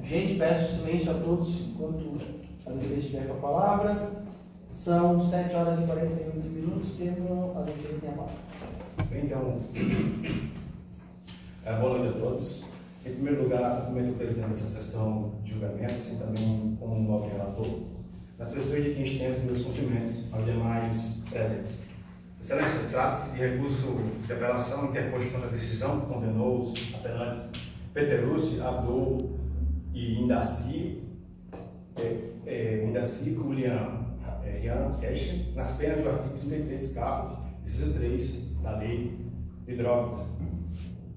Gente, peço silêncio a todos enquanto a defesa estiver com a palavra. São 7 horas e 48 minutos, a defesa tem a palavra. Bem, então, boa noite a todos. Em primeiro lugar, cumprimento o presidente dessa sessão de julgamento, assim também como um nobre relator, nas pessoas de quem estendo os meus cumprimentos aos demais presentes. Excelência, trata-se de recurso de apelação interposto contra a decisão que condenou os apelantes Peterucci, Abdul e Indaci Julian Kesh, nas penas do artigo 33 caput, inciso 3 da Lei de Drogas.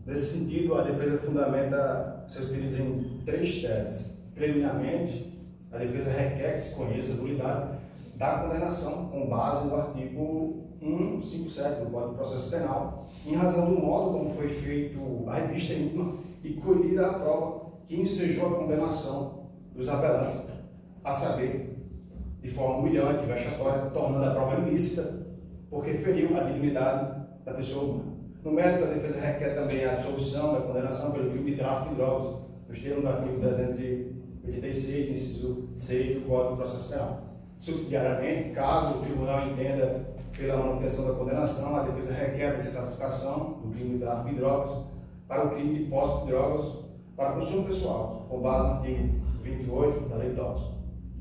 Nesse sentido, a defesa fundamenta seus pedidos em 3 teses. Preliminarmente, a defesa requer que se conheça a nulidade da condenação com base no artigo 157 do Código de Processo Penal, em razão do modo como foi feito a revista íntima e colhida a prova que ensejou a condenação dos apelantes, a saber, de forma humilhante e vexatória, tornando a prova ilícita, porque feriu a dignidade da pessoa humana. No mérito, a defesa requer também a dissolução da condenação pelo crime de tráfico de drogas, nos termos do artigo 386, inciso 6 do Código de Processo Penal. Subsidiariamente, caso o tribunal entenda pela manutenção da condenação, a defesa requer a desclassificação do crime de tráfico de drogas para o crime de posse de drogas para consumo pessoal, com base no artigo 28 da Lei de Drogas.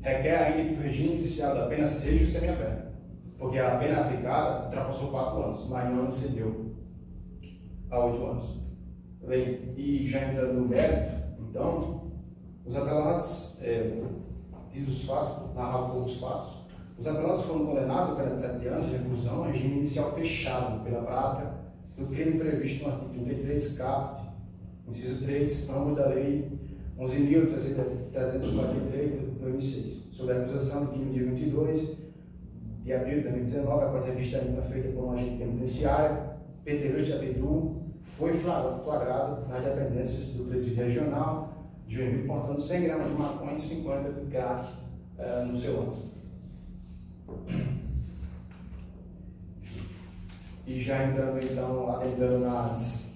Requer ainda que o regime judicial da pena seja o semiaberto, porque a pena aplicada ultrapassou 4 anos, mas não excedeu a 8 anos. Bem, e já entrando no mérito, então, os apelantes, diz os fatos, narrar um pouco os fatos, os apelantes foram condenados a pena de 7 anos de reclusão, regime inicial fechado pela prática do crime previsto no artigo 33 caput, inciso 3, ambos da Lei 11.343 de 2006, sobre a acusação de que no dia 22 de abril de 2019, após a revista íntima feita por um agente penitenciário, Peterucci Abdul foi flagrado nas dependências do presídio regional de Joinville, portando 100 gramas de maconha e 50 de crack no seu ânus. E já entrando então, adentrando nas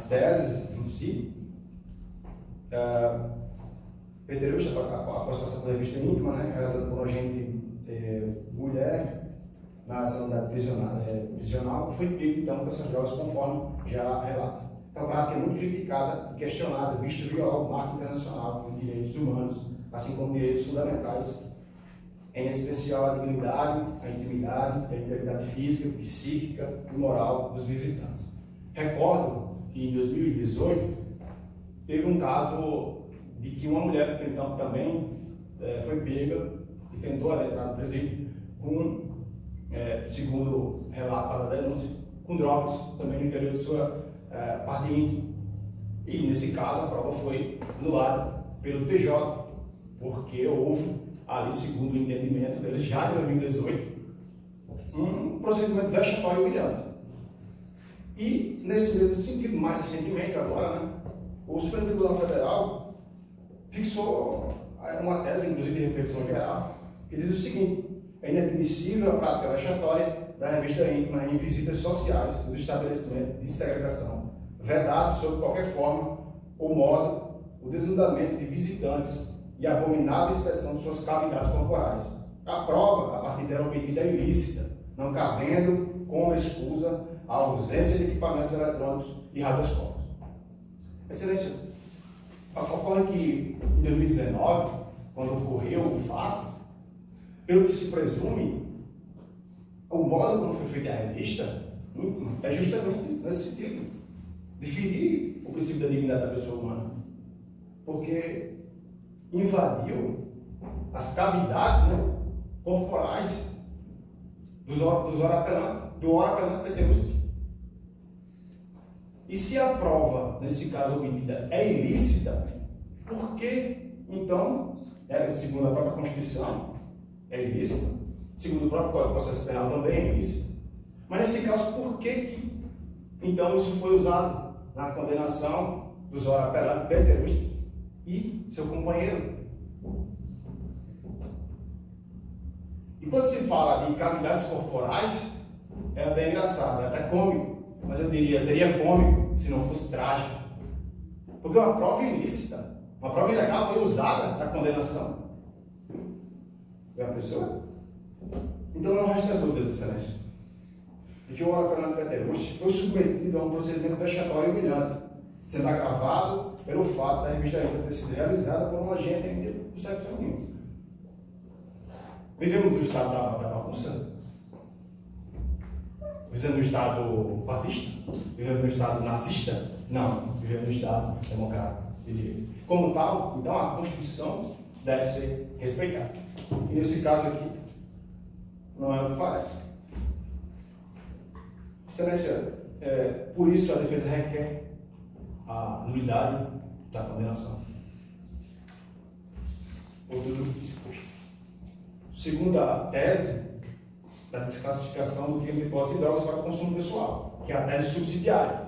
teses em si, Peterucci, após passar pela revista íntima, realizada por um agente mulher na ação da prisional, foi pego então com essas drogas, conforme já relata. Então, a prática é muito criticada e questionada, visto violar o marco internacional de direitos humanos, assim como direitos fundamentais, em especial a dignidade, a intimidade, a integridade física, psíquica e moral dos visitantes. Recordo que em 2018 teve um caso de que uma mulher então, também foi pega e tentou adentrar no presídio com, segundo relato da denúncia, com drogas também no interior de sua parte íntima. E nesse caso a prova foi anulada pelo TJ, porque houve ali, segundo o entendimento deles, já em 2018, um procedimento vexatório e humilhante. E, nesse mesmo sentido, mais recentemente, agora, o Supremo Tribunal Federal fixou uma tese, inclusive de repercussão geral, que diz o seguinte: é inadmissível a prática vexatória da revista íntima em visitas sociais dos estabelecimentos de segregação, vedado sob qualquer forma ou modo o desnudamento de visitantes e a abominável expressão de suas cavidades corporais. A prova, a partir dela, obtida é ilícita, não cabendo como excusa a ausência de equipamentos eletrônicos e radioscópios. Excelência, ocorre que em 2019, quando ocorreu o fato, pelo que se presume, o modo como foi feita a revista íntima é justamente nesse sentido, de ferir o princípio da dignidade da pessoa humana, porque invadiu as cavidades corporais do orapelante Peterucci. E se a prova, nesse caso obtida, é ilícita, por que, então, segundo a própria Constituição, é ilícita, segundo o próprio Código de Processo Penal também é ilícita? Mas nesse caso, por que, então, isso foi usado na condenação dos orapelantes Peterucci e seu companheiro? E quando se fala de cavidades corporais, é até engraçado, é até cômico, mas eu diria, seria cômico se não fosse trágico. Porque é uma prova ilícita, Uma prova ilegal foi usada na condenação da pessoa. Então não resta dúvidas, Excelência, de que o Ora Fernando Peterucci foi submetido a um procedimento vexatório e humilhante, sendo agravado pelo fato da revista ainda ter sido realizada por um agente do sexo feminino. Vivemos no estado da bagunça? Vivemos no estado fascista? Vivemos no estado nazista? Não, vivemos no estado democrático de direito. Como tal, então a Constituição deve ser respeitada. E nesse caso aqui, não é o que parece. Excelência, por isso a defesa requer a nulidade da condenação. Por tudo exposto. Segunda tese da desclassificação do crime de posse de drogas para consumo pessoal, que é a tese subsidiária.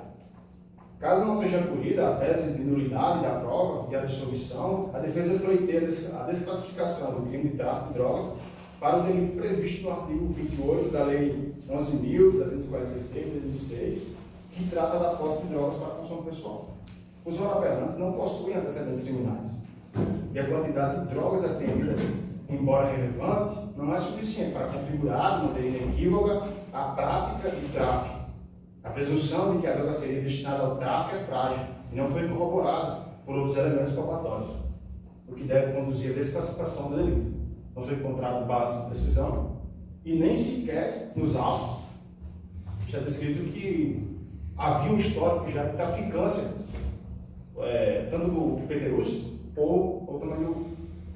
Caso não seja acolhida a tese de nulidade da prova e a absolvição, a defesa pleiteia a desclassificação do crime de tráfico de drogas para o delito previsto no artigo 28 da Lei 11.346 de 2006, que trata da posse de drogas para consumo pessoal. Os oropelantes não possuem antecedentes criminais e a quantidade de drogas apreendidas, embora relevante, não é suficiente para configurar de maneira inequívoca a prática de tráfico. A presunção de que a droga seria destinada ao tráfico é frágil e não foi corroborada por outros elementos probatórios, o que deve conduzir à desclassificação do delito. Não foi encontrado base de precisão e nem sequer nos autos está descrito que havia um histórico já de traficância, tanto do Peterucci ou também do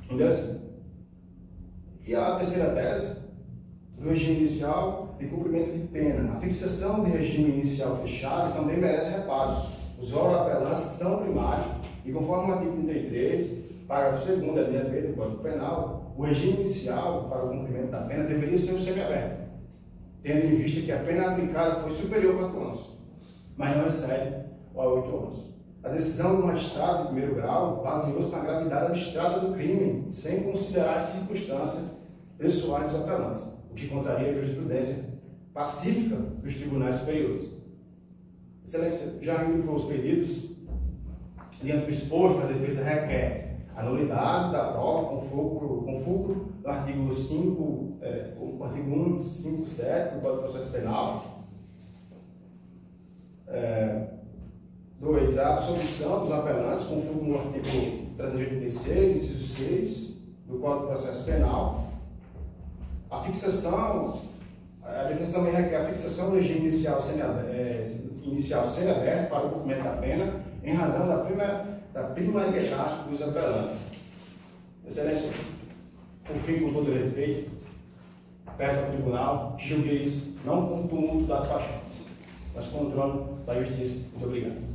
Indeci. E a terceira tese, do regime inicial de cumprimento de pena. A fixação de regime inicial fechado também merece reparos. Os oroapelantes são primários e, conforme o artigo 33, parágrafo 2º da linha B do Código Penal, o regime inicial para o cumprimento da pena deveria ser o semiaberto, tendo em vista que a pena aplicada foi superior a 4 anos, mas não excede a 8 anos. A decisão do magistrado de primeiro grau baseou-se na gravidade abstrata do crime, sem considerar as circunstâncias pessoais dos apelantes, o que contraria a jurisprudência pacífica dos tribunais superiores. Excelência, já indo para os pedidos, diante do exposto, a defesa requer a nulidade da prova com fulcro do artigo 157 do Código de Processo Penal. 2. A absolvição dos apelantes com fulcro no artigo 386, inciso 6 do Código de Processo Penal. A fixação, a defesa também requer a fixação do regime inicial semiaberto para o cumprimento da pena em razão da primariedade dos apelantes. Excelência, por fim, com todo respeito, peço ao tribunal que julgue isso não com o tumulto das paixões, mas com o trono da justiça. Muito obrigado.